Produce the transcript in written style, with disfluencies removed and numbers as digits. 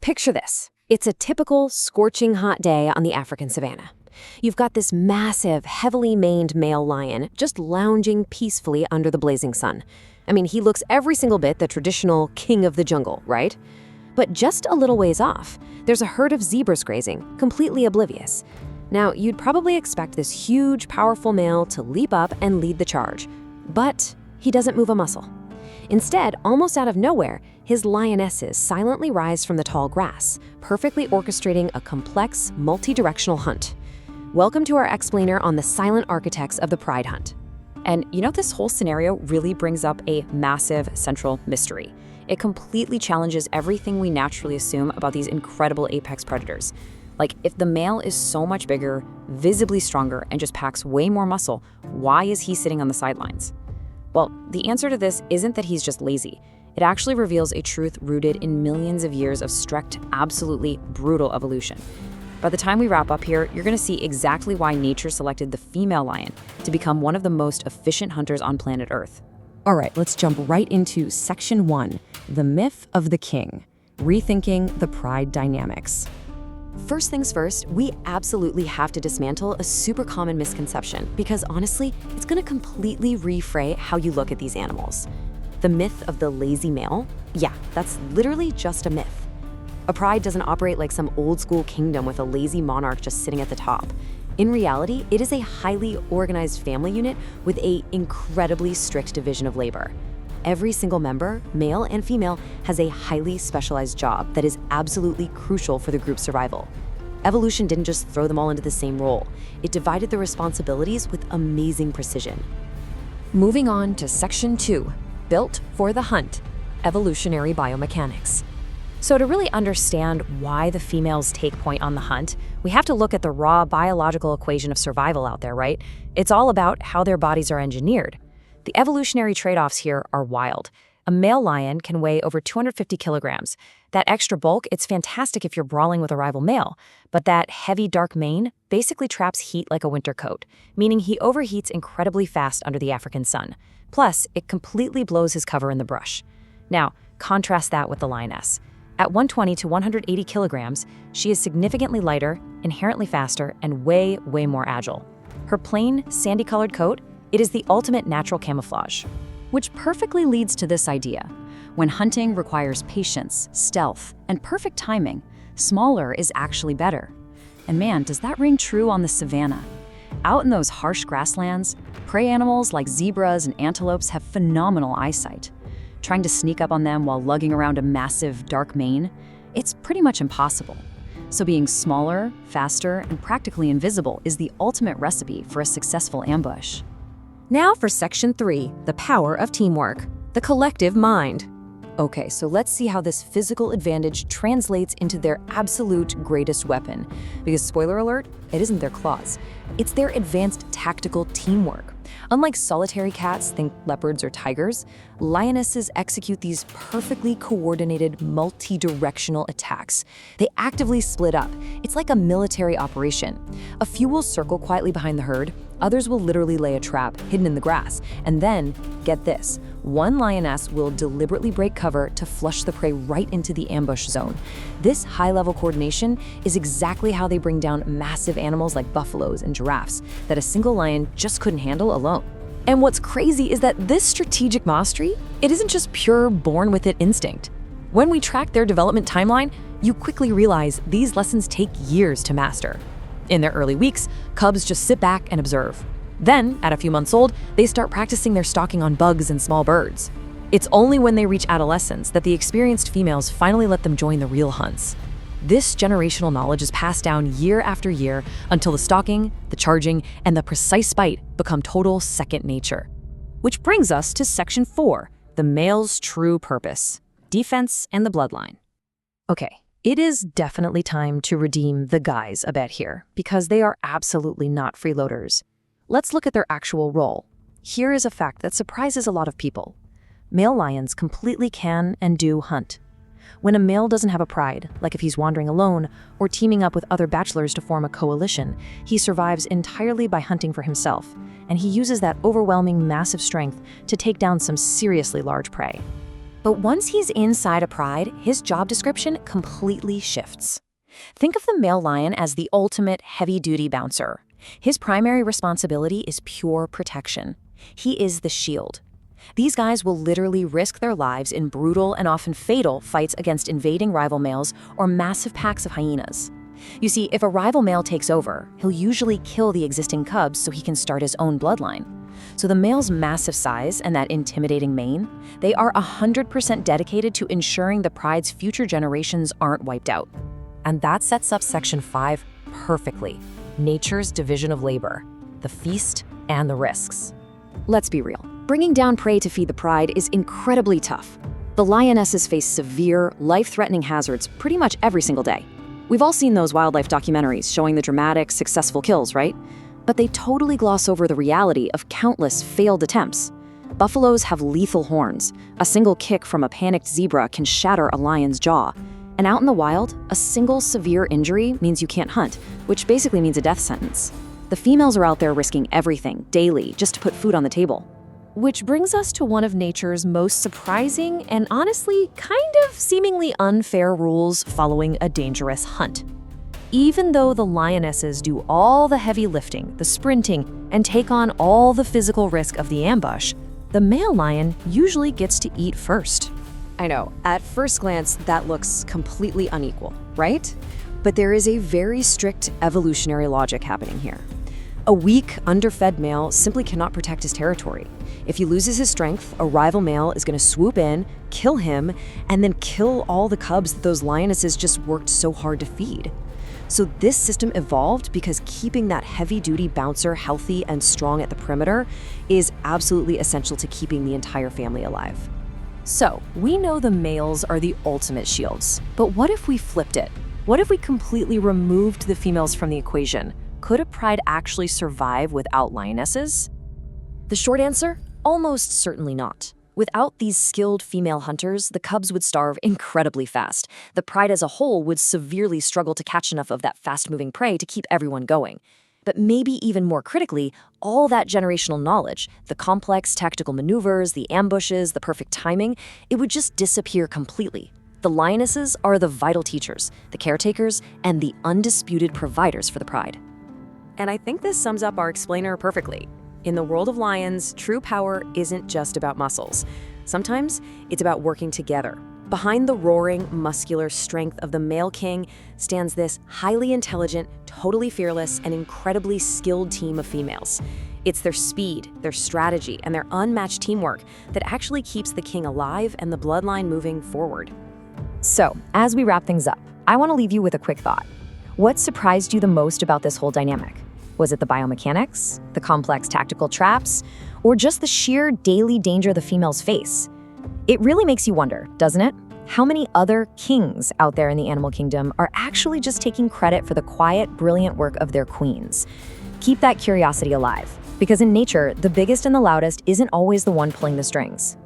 Picture this. It's a typical scorching hot day on the African savanna. You've got this massive, heavily maned male lion just lounging peacefully under the blazing sun. I mean, he looks every single bit the traditional king of the jungle, right? But just a little ways off, there's a herd of zebras grazing, completely oblivious. Now, you'd probably expect this huge, powerful male to leap up and lead the charge. But he doesn't move a muscle. Instead, almost out of nowhere, his lionesses silently rise from the tall grass, perfectly orchestrating a complex, multi-directional hunt. Welcome to our explainer on the silent architects of the pride hunt. And this whole scenario really brings up a massive central mystery. It completely challenges everything we naturally assume about these incredible apex predators. Like, if the male is so much bigger, visibly stronger, and just packs way more muscle, why is he sitting on the sidelines? Well, the answer to this isn't that he's just lazy. It actually reveals a truth rooted in millions of years of strict, absolutely brutal evolution. By the time we wrap up here, you're going to see exactly why nature selected the female lion to become one of the most efficient hunters on planet Earth. All right, let's jump right into Section 1, the myth of the king, rethinking the pride dynamics. First things first, we absolutely have to dismantle a super common misconception because honestly, it's going to completely reframe how you look at these animals. The myth of the lazy male? Yeah, that's literally just a myth. A pride doesn't operate like some old school kingdom with a lazy monarch just sitting at the top. In reality, it is a highly organized family unit with an incredibly strict division of labor. Every single member, male and female, has a highly specialized job that is absolutely crucial for the group's survival. Evolution didn't just throw them all into the same role. It divided the responsibilities with amazing precision. Moving on to Section 2, built for the hunt, evolutionary biomechanics. So to really understand why the females take point on the hunt, we have to look at the raw biological equation of survival out there, right? It's all about how their bodies are engineered. The evolutionary trade-offs here are wild. A male lion can weigh over 250 kilograms. That extra bulk, it's fantastic if you're brawling with a rival male, but that heavy dark mane basically traps heat like a winter coat, meaning he overheats incredibly fast under the African sun. Plus, it completely blows his cover in the brush. Now, contrast that with the lioness. At 120 to 180 kilograms, she is significantly lighter, inherently faster, and way more agile. Her plain, sandy-colored coat, it is the ultimate natural camouflage. Which perfectly leads to this idea. When hunting requires patience, stealth, and perfect timing, smaller is actually better. And man, does that ring true on the savanna. Out in those harsh grasslands, prey animals like zebras and antelopes have phenomenal eyesight. Trying to sneak up on them while lugging around a massive, dark mane, it's pretty much impossible. So being smaller, faster, and practically invisible is the ultimate recipe for a successful ambush. Now for Section 3, the power of teamwork, the collective mind. Okay, so let's see how this physical advantage translates into their absolute greatest weapon. Because spoiler alert, it isn't their claws. It's their advanced tactical teamwork. Unlike solitary cats, think leopards or tigers, lionesses execute these perfectly coordinated, multi-directional attacks. They actively split up. It's like a military operation. A few will circle quietly behind the herd, others will literally lay a trap hidden in the grass. And then, get this, one lioness will deliberately break cover to flush the prey right into the ambush zone. This high-level coordination is exactly how they bring down massive animals like buffaloes and giraffes that a single lion just couldn't handle alone. And what's crazy is that this strategic mastery, it isn't just pure born-with-it instinct. When we track their development timeline, you quickly realize these lessons take years to master. In their early weeks, cubs just sit back and observe. Then, at a few months old, they start practicing their stalking on bugs and small birds. It's only when they reach adolescence that the experienced females finally let them join the real hunts. This generational knowledge is passed down year after year until the stalking, the charging, and the precise bite become total second nature. Which brings us to Section 4, the male's true purpose, defense and the bloodline. Okay, it is definitely time to redeem the guys a bit here, because they are absolutely not freeloaders. Let's look at their actual role. Here is a fact that surprises a lot of people. Male lions completely can and do hunt. When a male doesn't have a pride, like if he's wandering alone or teaming up with other bachelors to form a coalition, he survives entirely by hunting for himself, and he uses that overwhelming massive strength to take down some seriously large prey. But once he's inside a pride, his job description completely shifts. Think of the male lion as the ultimate heavy-duty bouncer. His primary responsibility is pure protection. He is the shield. These guys will literally risk their lives in brutal and often fatal fights against invading rival males or massive packs of hyenas. You see, if a rival male takes over, he'll usually kill the existing cubs so he can start his own bloodline. So the male's massive size and that intimidating mane, they are 100% dedicated to ensuring the pride's future generations aren't wiped out. And that sets up Section 5 perfectly. Nature's division of labor, the feast and the risks. Let's be real. Bringing down prey to feed the pride is incredibly tough. The lionesses face severe, life-threatening hazards pretty much every single day. We've all seen those wildlife documentaries showing the dramatic, successful kills, right? But they totally gloss over the reality of countless failed attempts. Buffaloes have lethal horns. A single kick from a panicked zebra can shatter a lion's jaw. And out in the wild, a single severe injury means you can't hunt, which basically means a death sentence. The females are out there risking everything, daily, just to put food on the table. Which brings us to one of nature's most surprising and honestly kind of seemingly unfair rules following a dangerous hunt. Even though the lionesses do all the heavy lifting, the sprinting, and take on all the physical risk of the ambush, the male lion usually gets to eat first. I know, at first glance, that looks completely unequal, right? But there is a very strict evolutionary logic happening here. A weak, underfed male simply cannot protect his territory. If he loses his strength, a rival male is going to swoop in, kill him, and then kill all the cubs that those lionesses just worked so hard to feed. So this system evolved because keeping that heavy-duty bouncer healthy and strong at the perimeter is absolutely essential to keeping the entire family alive. So, we know the males are the ultimate shields, but what if we flipped it? What if we completely removed the females from the equation? Could a pride actually survive without lionesses? The short answer? Almost certainly not. Without these skilled female hunters, the cubs would starve incredibly fast. The pride as a whole would severely struggle to catch enough of that fast-moving prey to keep everyone going. But maybe even more critically, all that generational knowledge, the complex tactical maneuvers, the ambushes, the perfect timing, it would just disappear completely. The lionesses are the vital teachers, the caretakers, and the undisputed providers for the pride. And I think this sums up our explainer perfectly. In the world of lions, true power isn't just about muscles. Sometimes it's about working together. Behind the roaring, muscular strength of the male king stands this highly intelligent, totally fearless, and incredibly skilled team of females. It's their speed, their strategy, and their unmatched teamwork that actually keeps the king alive and the bloodline moving forward. So, as we wrap things up, I want to leave you with a quick thought. What surprised you the most about this whole dynamic? Was it the biomechanics, the complex tactical traps, or just the sheer daily danger the females face? It really makes you wonder, doesn't it? How many other kings out there in the animal kingdom are actually just taking credit for the quiet, brilliant work of their queens? Keep that curiosity alive, because in nature, the biggest and the loudest isn't always the one pulling the strings.